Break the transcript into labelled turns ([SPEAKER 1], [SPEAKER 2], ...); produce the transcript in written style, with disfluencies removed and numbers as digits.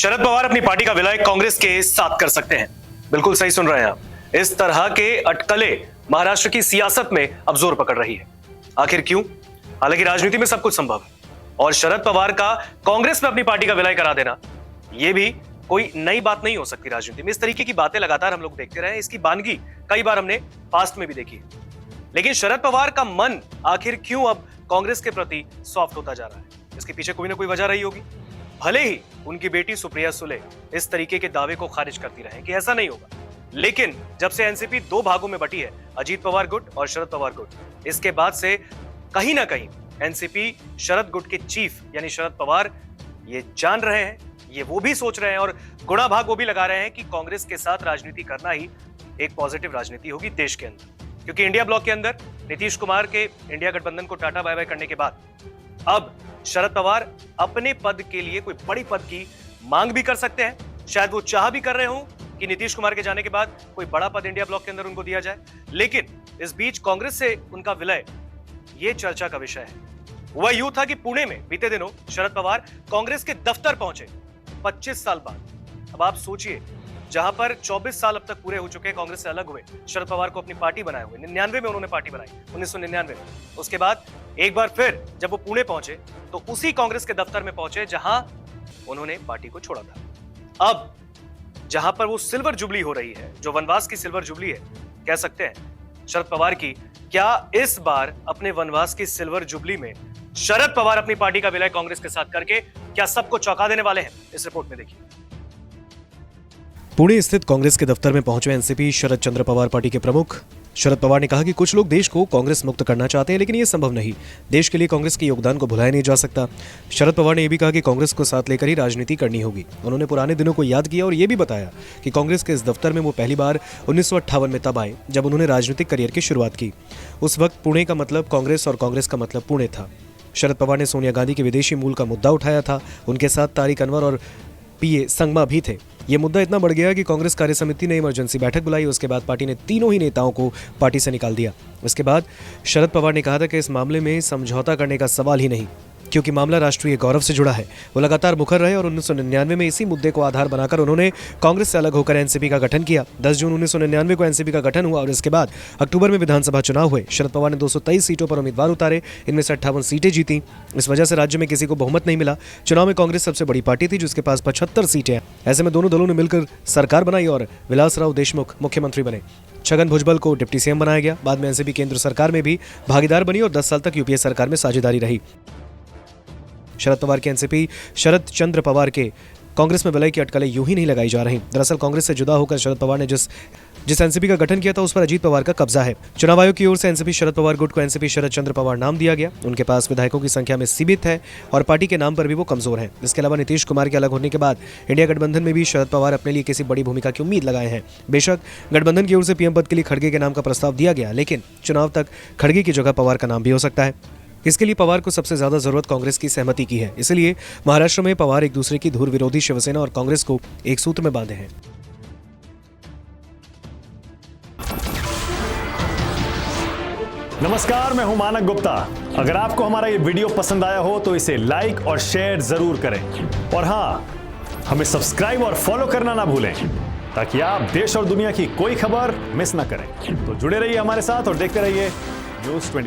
[SPEAKER 1] शरद पवार अपनी पार्टी का विलय कांग्रेस के साथ कर सकते हैं। बिल्कुल सही सुन रहे हैं आप। इस तरह के अटकलें महाराष्ट्र की सियासत में अब जोर पकड़ रही है। आखिर क्यों? हालांकि राजनीति में सब कुछ संभव है और शरद पवार का कांग्रेस में अपनी पार्टी का विलय करा देना यह भी कोई नई बात नहीं हो सकती। राजनीति में इस तरीके की बातें लगातार हम लोग देखते रहे। इसकी बानगी कई बार हमने पास्ट में भी देखी है। लेकिन शरद पवार का मन आखिर क्यों अब कांग्रेस के प्रति सॉफ्ट होता जा रहा है? इसके पीछे कोई ना कोई वजह रही होगी। भले ही उनकी बेटी सुप्रिया सुले इस तरीके के दावे को खारिज करती रहे कि ऐसा नहीं होगा, लेकिन जब से एनसीपी दो भागों में बटी है, अजीत पवार गुट और शरद पवार गुट, इसके बाद से कहीं ना कहीं एनसीपी शरद गुट के चीफ यानी शरद पवार ये जान रहे हैं, ये वो भी सोच रहे हैं और गुणा भाग वो भी लगा रहे हैं कि कांग्रेस के साथ राजनीति करना ही एक पॉजिटिव राजनीति होगी देश के अंदर। क्योंकि इंडिया ब्लॉक के अंदर नीतीश कुमार के इंडिया गठबंधन को टाटा बाय बाय करने के बाद अब शरद पवार अपने पद के लिए कोई बड़ी पद की मांग भी कर सकते हैं। शायद वो चाह भी कर रहे हो कि नीतीश कुमार के जाने के बाद कोई बड़ा पद इंडिया ब्लॉक के अंदर उनको दिया जाए। लेकिन इस बीच कांग्रेस से उनका विलय ये चर्चा का विषय है। वह यूं था कि पुणे में बीते दिनों शरद पवार कांग्रेस के दफ्तर पहुंचे 25 साल बाद। अब आप सोचिए, जहां पर 24 साल अब तक पूरे हो चुके हैं कांग्रेस से अलग हुए, शरद पवार को अपनी पार्टी बनाए हुए, 99 में उन्होंने पार्टी बनाई, 1999 में। उसके बाद एक बार फिर जब वो पुणे पहुंचे तो उसी कांग्रेस के दफ्तर में पहुंचे जहां उन्होंने पार्टी को छोड़ा था। अब जहां पर वो सिल्वर जुबली हो रही है, जो वनवास की सिल्वर जुबली है कह सकते हैं शरद पवार की, क्या इस बार अपने वनवास की सिल्वर जुबली में शरद पवार अपनी पार्टी का विलय कांग्रेस के साथ करके क्या सबको चौंका देने वाले हैं? इस रिपोर्ट में देखिए।
[SPEAKER 2] पुणे स्थित कांग्रेस के दफ्तर में पहुंचे एनसीपी शरद चंद्र पवार पार्टी के प्रमुख शरद पवार ने कहा कि कुछ लोग देश को कांग्रेस मुक्त करना चाहते हैं, लेकिन ये संभव नहीं। देश के लिए कांग्रेस के योगदान को भुलाया नहीं जा सकता। शरद पवार ने यह भी कहा कि कांग्रेस को साथ लेकर ही राजनीति करनी होगी। उन्होंने पुराने दिनों को याद किया और ये भी बताया कि कांग्रेस के इस दफ्तर में वो पहली बार 1958 में तब आए जब उन्होंने राजनीतिक करियर की शुरुआत की। उस वक्त पुणे का मतलब कांग्रेस और कांग्रेस का मतलब पुणे था। शरद पवार ने सोनिया गांधी के विदेशी मूल का मुद्दा उठाया था। उनके साथ तारिक अनवर और पीए संगमा भी थे। ये मुद्दा इतना बढ़ गया कि कांग्रेस कार्य समिति ने इमरजेंसी बैठक बुलाई। उसके बाद पार्टी ने तीनों ही नेताओं को पार्टी से निकाल दिया। उसके बाद शरद पवार ने कहा था कि इस मामले में समझौता करने का सवाल ही नहीं, क्योंकि मामला राष्ट्रीय गौरव से जुड़ा है। वो लगातार मुखर रहे और 1999 में इसी मुद्दे को आधार बनाकर उन्होंने कांग्रेस से अलग होकर एनसीपी का गठन किया। 10 जून 1999 को एनसीपी का गठन हुआ और इसके बाद अक्टूबर में विधानसभा चुनाव हुए। शरद पवार ने 223 सीटों पर उम्मीदवार उतारे, इनमें से 58 सीटें जीती। इस वजह से राज्य में किसी को बहुमत नहीं मिला। चुनाव में कांग्रेस सबसे बड़ी पार्टी थी जिसके पास 75 सीटें हैं। ऐसे में दोनों दलों ने मिलकर सरकार बनाई और विलासराव देशमुख मुख्यमंत्री बने। छगन भुजबल को डिप्टी सीएम बनाया गया। बाद में एनसीपी केंद्र सरकार में भी भागीदार बनी और 10 साल तक यूपीए सरकार में साझेदारी रही। शरद पवार के एनसीपी शरद चंद्र पवार के कांग्रेस में विलय की अटकलें यूं ही नहीं लगाई जा रही। दरअसल कांग्रेस से जुदा होकर शरद पवार ने जिस एनसीपी का गठन किया था उस पर अजीत पवार का कब्जा है। चुनाव आयोग की ओर से एनसीपी शरद पवार गुट को एनसीपी शरद चंद्र पवार नाम दिया गया। उनके पास विधायकों की संख्या में सीमित है और पार्टी के नाम पर भी वो कमजोर हैं। इसके अलावा नीतीश कुमार के अलग होने के बाद इंडिया गठबंधन में भी शरद पवार अपने लिए किसी बड़ी भूमिका की उम्मीद लगाए हैं। बेशक गठबंधन की ओर से पीएम पद के लिए खड़गे के नाम का प्रस्ताव दिया गया, लेकिन चुनाव तक खड़गे की जगह पवार का नाम भी हो सकता है। इसके लिए पवार को सबसे ज्यादा जरूरत कांग्रेस की सहमति की है। इसलिए महाराष्ट्र में पवार एक दूसरे की धुर विरोधी शिवसेना और कांग्रेस को एक सूत्र में बांधे हैं।
[SPEAKER 3] नमस्कार, मैं हूं मानक गुप्ता। अगर आपको हमारा ये वीडियो पसंद आया हो तो इसे लाइक और शेयर जरूर करें और हाँ, हमें सब्सक्राइब और फॉलो करना ना भूलें ताकि आप देश और दुनिया की कोई खबर मिस ना करें। तो जुड़े रहिए हमारे साथ और देखते रहिए News 24।